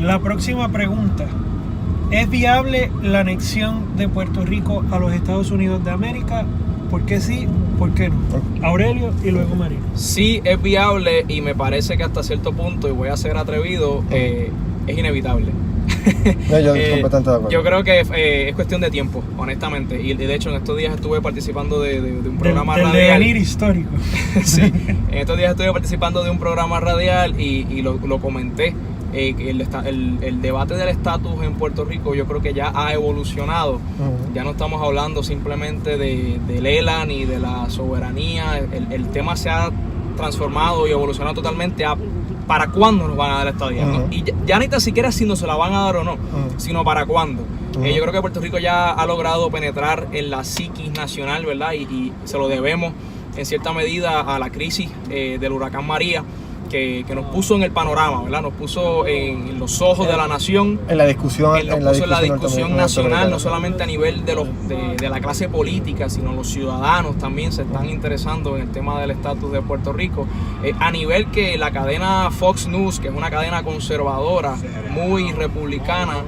La próxima pregunta. ¿Es viable la anexión de Puerto Rico a los Estados Unidos de América? ¿Por qué sí? ¿Por qué no? Aurelio y luego Marino. Sí, es viable y me parece que hasta cierto punto, y voy a ser atrevido, es inevitable. No, yo completamente de acuerdo. Yo creo que es cuestión de tiempo, honestamente. Y de hecho, en estos días estuve participando de un programa del radial. devenir histórico. Sí, en estos días estuve participando de un programa radial y lo comenté. El debate del estatus en Puerto Rico yo creo que ya ha evolucionado. Ya no estamos hablando simplemente del ELA ni de la soberanía. El tema se ha transformado y evolucionado totalmente a para cuándo nos van a dar la estadía, ¿no? Y ya ni tan siquiera si nos se la van a dar o no, sino para cuándo. Yo creo que Puerto Rico ya ha logrado penetrar en la psiquis nacional, ¿verdad? Y se lo debemos en cierta medida a la crisis del huracán María, que nos puso en el panorama, ¿verdad? Nos puso en los ojos de la nación. En la discusión, en la discusión nacional, no solamente a nivel de la clase política, sino los ciudadanos también se están interesando en el tema del estatus de Puerto Rico. A nivel que la cadena Fox News, que es una cadena conservadora, muy republicana,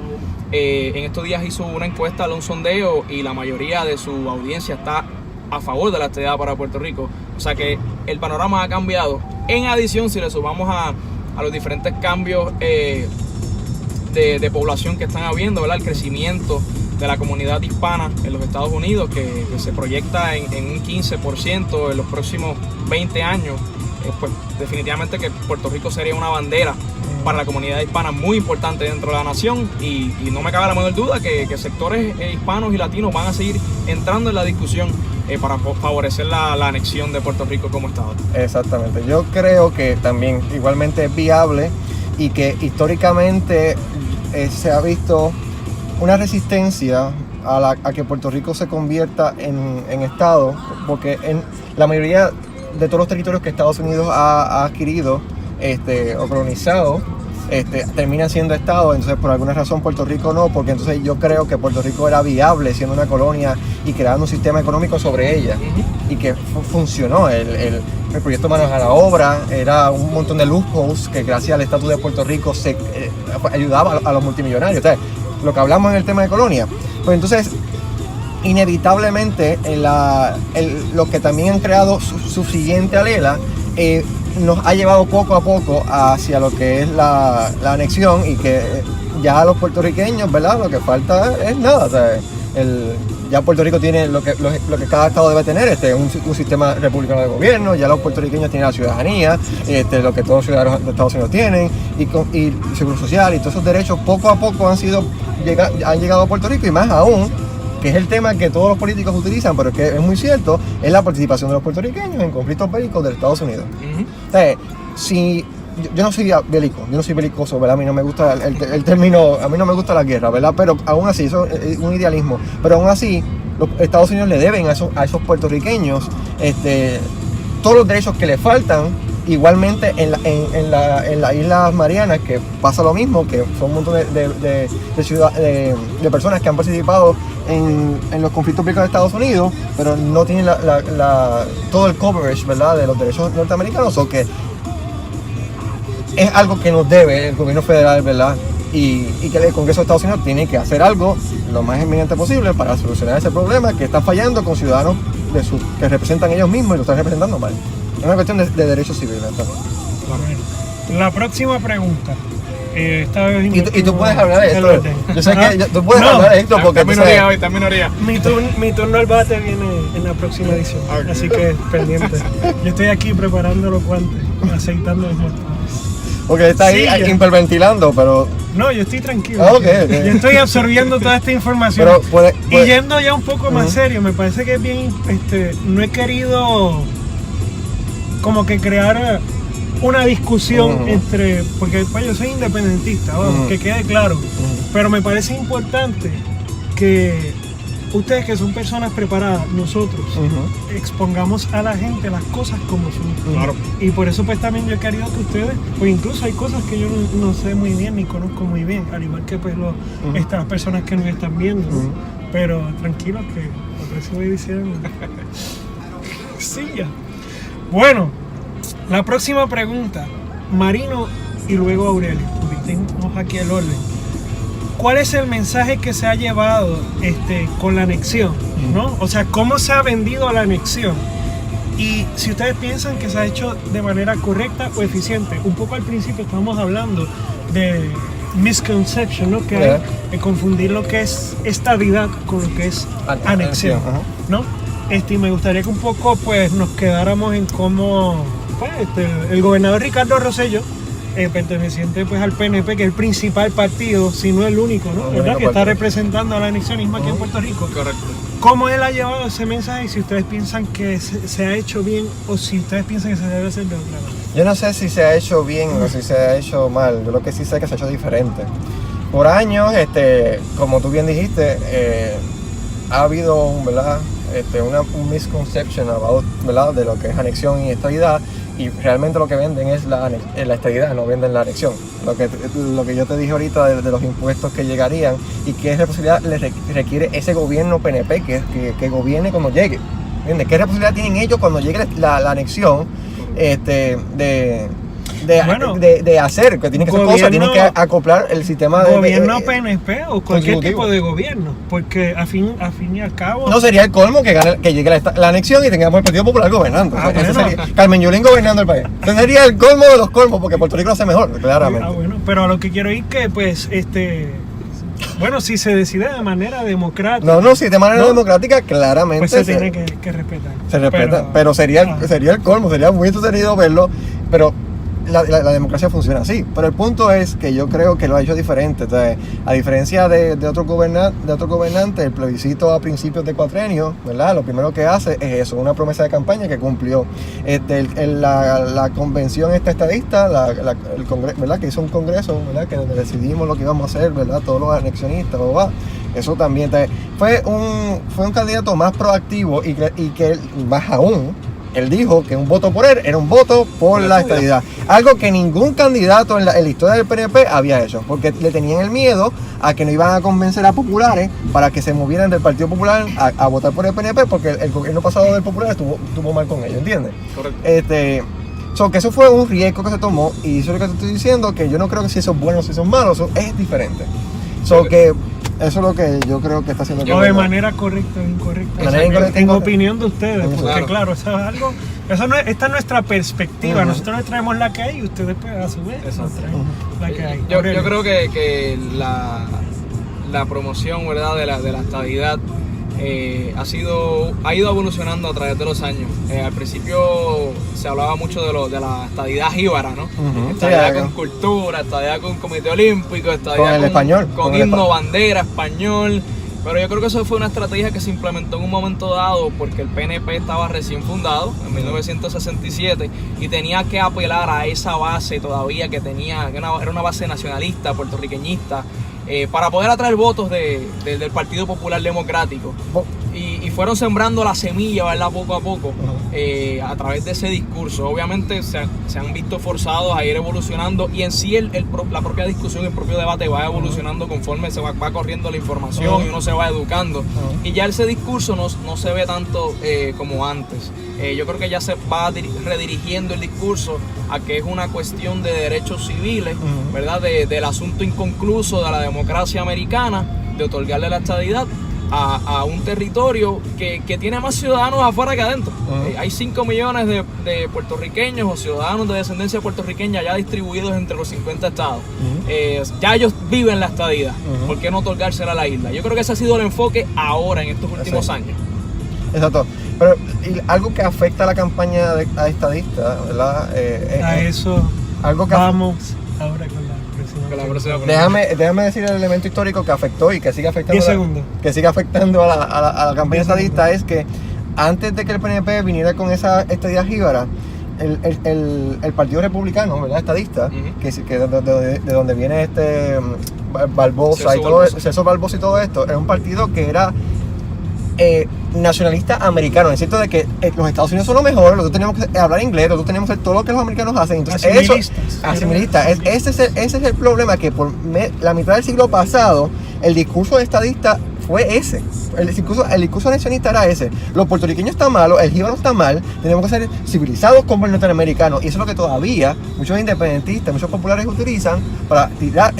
en estos días hizo una encuesta, un sondeo, y la mayoría de su audiencia está a favor de la estadía para Puerto Rico. O sea que el panorama ha cambiado. En adición, si le sumamos a los diferentes cambios de población que están habiendo, ¿verdad? El crecimiento de la comunidad hispana en los Estados Unidos, que se proyecta en un 15% en los próximos 20 años, pues definitivamente que Puerto Rico sería una bandera para la comunidad hispana muy importante dentro de la nación, y no me cabe la menor duda que sectores hispanos y latinos van a seguir entrando en la discusión para favorecer la anexión de Puerto Rico como Estado. Exactamente. Yo creo que también igualmente es viable y que históricamente se ha visto una resistencia a que Puerto Rico se convierta en Estado, porque en la mayoría de todos los territorios que Estados Unidos ha adquirido o colonizado, termina siendo Estado. Entonces por alguna razón Puerto Rico no, porque entonces yo creo que Puerto Rico era viable siendo una colonia y creando un sistema económico sobre ella, y que funcionó. El proyecto Manos a la Obra era un montón de loopholes que gracias al estatus de Puerto Rico se ayudaba a los multimillonarios. Entonces, lo que hablamos en el tema de colonia, pues entonces inevitablemente lo que también han creado subsiguiente al ELA nos ha llevado poco a poco hacia lo que es la anexión, y que ya a los puertorriqueños, ¿verdad? Lo que falta es nada. O sea, ya Puerto Rico tiene lo que cada estado debe tener, un sistema republicano de gobierno. Ya los puertorriqueños tienen la ciudadanía, lo que todos los ciudadanos de Estados Unidos tienen, y seguro social y todos esos derechos poco a poco han llegado a Puerto Rico. Y más aún, que es el tema que todos los políticos utilizan, pero que es muy cierto, es la participación de los puertorriqueños en conflictos bélicos de Estados Unidos. Entonces, si yo no soy bélico, yo no soy belicoso, ¿verdad? A mí no me gusta el término, a mí no me gusta la guerra, ¿verdad? Pero aún así, eso es un idealismo, pero aún así los Estados Unidos le deben a esos puertorriqueños todos los derechos que le faltan. Igualmente en las Islas Marianas, que pasa lo mismo, que son un montón de personas que han participado en los conflictos bélicos de Estados Unidos, pero no tienen todo el coverage, ¿verdad?, de los derechos norteamericanos, o que es algo que nos debe el gobierno federal, ¿verdad? Y que el Congreso de Estados Unidos tiene que hacer algo lo más inminente posible para solucionar ese problema que está fallando con ciudadanos que representan ellos mismos y lo están representando mal. Es una cuestión de derechos civiles también. Bueno, la próxima pregunta. Esta vez y tú puedes hablar de esto. Yo sé que tú puedes hablar de esto porque está minoría. Mi turno al bate viene en la próxima edición. Okay. Así que pendiente. Yo estoy aquí preparando los guantes, aceitando los guantes. Porque está ahí hiperventilando, pero... No, yo estoy tranquilo. Okay. Yo estoy absorbiendo toda esta información. Pero y yendo ya un poco más serio, me parece que es bien... no he querido como que crear una discusión entre... Porque pues, yo soy independentista, que quede claro. Pero me parece importante que ustedes, que son personas preparadas, nosotros expongamos a la gente las cosas como son. Claro. Y por eso pues también yo he querido que ustedes, pues incluso hay cosas que yo no sé muy bien ni conozco muy bien, al igual que pues estas personas que nos están viendo, ¿no? Pero tranquilos que la próxima edición sí ya. Bueno, la próxima pregunta, Marino y luego Aurelio, porque tengo ponemos aquí el orden. ¿Cuál es el mensaje que se ha llevado con la anexión? ¿No? O sea, ¿cómo se ha vendido la anexión? Y si ustedes piensan que se ha hecho de manera correcta o eficiente. Un poco al principio estábamos hablando de misconception, ¿no? Que hay de confundir lo que es estadidad con lo que es anexión, ¿no? Y me gustaría que un poco pues nos quedáramos en cómo pues, el gobernador Ricardo Rosselló, perteneciente pues al PNP, que es el principal partido, si no el único, ¿no? ¿Verdad? Que está representando al anexionismo aquí en Puerto Rico. Correcto. ¿Cómo él ha llevado ese mensaje? Y si ustedes piensan que se ha hecho bien o si ustedes piensan que se debe hacer de otra manera. Yo no sé si se ha hecho bien o si se ha hecho mal. Yo lo que sí sé es que se ha hecho diferente. Por años, como tú bien dijiste, ha habido ¿verdad? Un misconception about, ¿verdad? De lo que es anexión y estadidad. Y realmente lo que venden es la estadidad, no venden la anexión. Lo que yo te dije ahorita de los impuestos que llegarían y qué responsabilidad le requiere ese gobierno PNP que gobierne cuando llegue. ¿Entiendes? ¿Qué responsabilidad tienen ellos cuando llegue la anexión de hacer? Que tienen que hacer cosas, tienen que acoplar el sistema de gobierno PNP o cualquier tipo de gobierno, porque a fin y al cabo no sería el colmo que llegue la anexión y tengamos el Partido Popular gobernando. Sería Carmen Yulín gobernando el país. Entonces sería el colmo de los colmos, porque Puerto Rico lo hace mejor, claramente. Bueno, pero a lo que quiero ir que pues bueno, si se decide de manera democrática. No, si de manera democrática, claramente. Pues se tiene que respetar. Se respeta, pero sería el colmo, sería muy entretenido verlo, pero la democracia funciona así. Pero el punto es que yo creo que lo ha hecho diferente. Entonces, a diferencia de otros gobernantes, el plebiscito a principios de cuatrenio, ¿verdad? Lo primero que hace es eso, una promesa de campaña que cumplió. La convención estadista, el congreso, ¿verdad? Que hizo un congreso, ¿verdad? Que donde decidimos lo que íbamos a hacer, ¿verdad? Todos los anexionistas, eso también. Entonces, fue un candidato más proactivo y que más aún, él dijo que un voto por él era un voto por la estadidad. Algo que ningún candidato en la historia del PNP había hecho, porque le tenían el miedo a que no iban a convencer a populares para que se movieran del Partido Popular a votar por el PNP, porque el gobierno pasado del Popular estuvo mal con ellos, ¿entiendes? Correcto. Que eso fue un riesgo que se tomó, y eso es lo que te estoy diciendo, que yo no creo que si eso es bueno o si eso es malo, eso es diferente. Que eso es lo que yo creo que está haciendo. O de manera correcta o incorrecta. En opinión de ustedes, porque claro, eso es algo. Esta es nuestra perspectiva. Nosotros les traemos la que hay y ustedes pues, a su vez traen la que hay. Yo creo que la promoción, ¿verdad? de la estadidad ha ido evolucionando a través de los años. Al principio se hablaba mucho de la estadidad jíbara, ¿no? Estadidad con cultura, estadidad con comité olímpico, estadidad con español, con himno, bandera, español. Pero yo creo que eso fue una estrategia que se implementó en un momento dado porque el PNP estaba recién fundado en 1967 y tenía que apelar a esa base todavía que tenía, que era una base nacionalista, puertorriqueñista, para poder atraer votos del Partido Popular Democrático. Y fueron sembrando la semilla, ¿verdad? Poco a poco, a través de ese discurso. Obviamente se han visto forzados a ir evolucionando y en sí la propia discusión, el propio debate va evolucionando conforme se va corriendo la información y uno se va educando. Y ya ese discurso no se ve tanto como antes. Yo creo que ya se va redirigiendo el discurso a que es una cuestión de derechos civiles, ¿verdad? Del asunto inconcluso de la democracia americana, de otorgarle la estadidad a un territorio que tiene más ciudadanos afuera que adentro. Hay 5 millones de puertorriqueños o ciudadanos de descendencia puertorriqueña ya distribuidos entre los 50 estados. Ya ellos viven la estadidad. ¿Por qué no otorgársela a la isla? Yo creo que ese ha sido el enfoque ahora en estos últimos años. Exacto. Pero algo que afecta a la campaña a estadista, ¿verdad? A eso algo que vamos ahora con la próxima. Déjame decir el elemento histórico que afectó y que sigue afectando, 10 segundos. Que sigue afectando a la campaña estadista, es que antes de que el PNP viniera con esa estadidad jíbara, el Partido Republicano, ¿verdad? Estadista, que de donde viene Barbosa y todo eso, Celso Barbosa y todo esto, era un partido que era nacionalista americano, en el sentido de que los Estados Unidos son lo mejor, nosotros tenemos que hablar inglés, nosotros tenemos que hacer todo lo que los americanos hacen. Entonces, asimilistas. Ese es el problema, que por la mitad del siglo pasado el discurso estadista fue ese. El discurso anexionista era ese. Los puertorriqueños están malos, el jíbaro está mal, tenemos que ser civilizados como el norteamericano. Y eso es lo que todavía muchos independentistas, muchos populares utilizan para tirar,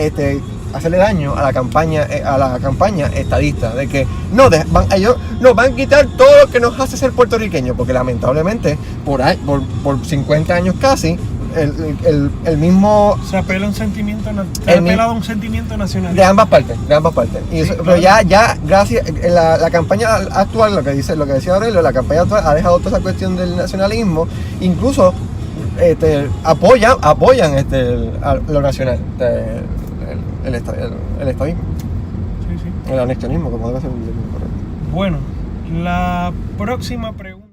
hacerle daño a la campaña estadista. De que ellos nos van a quitar todo lo que nos hace ser puertorriqueños. Porque lamentablemente, por 50 años casi, el mismo... Se apela a un sentimiento, apelado a un sentimiento nacional. De ambas partes. Y eso, sí, claro. Pero ya gracias, la campaña actual, lo que decía Aurelio, la campaña actual ha dejado toda esa cuestión del nacionalismo, incluso apoyan a lo nacional, el estadismo. Sí. El anexionismo, como debe ser. Bueno, la próxima pregunta.